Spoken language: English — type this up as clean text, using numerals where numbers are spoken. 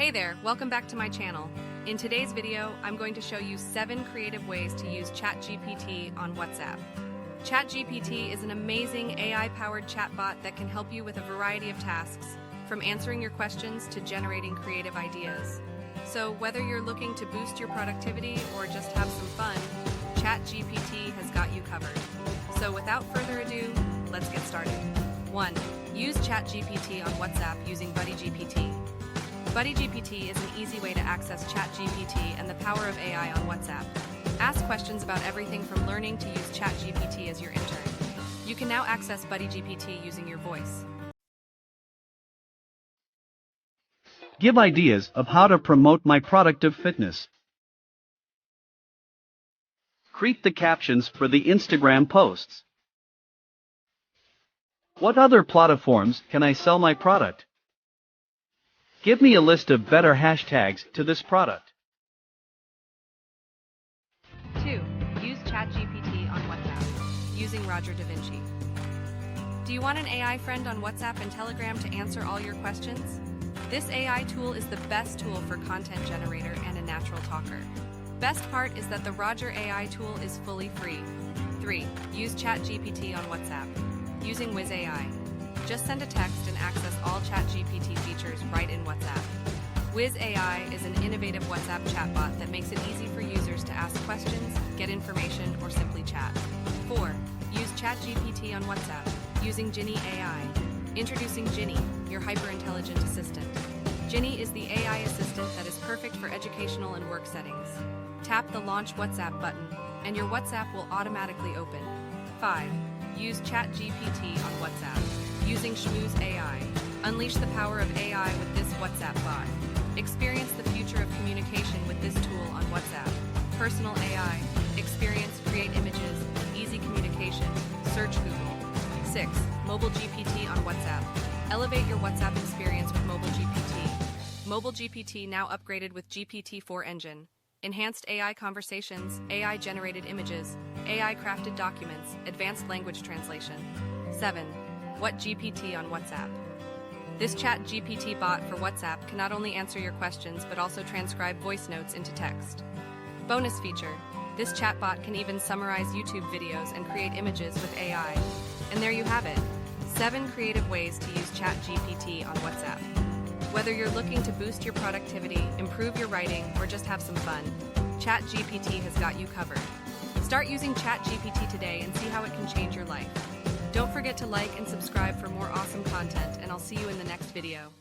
Hey there, welcome back to my channel. In today's video, I'm going to show you 7 creative ways to use ChatGPT on WhatsApp. ChatGPT is an amazing AI-powered chatbot that can help you with a variety of tasks, from answering your questions to generating creative ideas. So whether you're looking to boost your productivity or just have some fun, ChatGPT has got you covered. So without further ado, let's get started. 1. Use ChatGPT on WhatsApp using BuddyGPT. BuddyGPT is an easy way to access ChatGPT and the power of AI on WhatsApp. Ask questions about everything from learning to use ChatGPT as your intern. You can now access BuddyGPT using your voice. Give ideas of how to promote my product of fitness. Create the captions for the Instagram posts. What other platforms can I sell my product? Give me a list of better hashtags to this product. 2. Use ChatGPT on WhatsApp, using Roger Da Vinci. Do you want an AI friend on WhatsApp and Telegram to answer all your questions? This AI tool is the best tool for content generator and a natural talker. Best part is that the Roger AI tool is fully free. 3. Use ChatGPT on WhatsApp, using Wiz AI. Just send a text and access all ChatGPT features right in WhatsApp. Wiz AI is an innovative WhatsApp chatbot that makes it easy for users to ask questions, get information, or simply chat. 4. Use ChatGPT on WhatsApp, using Ginny AI. Introducing Ginny, your hyper-intelligent assistant. Ginny is the AI assistant that is perfect for educational and work settings. Tap the Launch WhatsApp button, and your WhatsApp will automatically open. 5. Use ChatGPT on WhatsApp, using Schmooze AI. Unleash the power of AI with this WhatsApp bot. Experience the future of communication with this tool on WhatsApp. Personal AI. Experience, create images, easy communication. Search Google. 6. Mobile GPT on WhatsApp. Elevate your WhatsApp experience with Mobile GPT. Mobile GPT now upgraded with GPT-4 engine. Enhanced AI conversations, AI-generated images, AI-crafted documents, advanced language translation. 7. What GPT on WhatsApp? This ChatGPT bot for WhatsApp can not only answer your questions but also transcribe voice notes into text. Bonus feature: this chatbot can even summarize YouTube videos and create images with AI. And there you have it, 7 creative ways to use ChatGPT on WhatsApp. Whether you're looking to boost your productivity, improve your writing, or just have some fun, ChatGPT has got you covered. Start using ChatGPT today and see how it can change your life. Don't forget to like and subscribe for more awesome content, and I'll see you in the next video.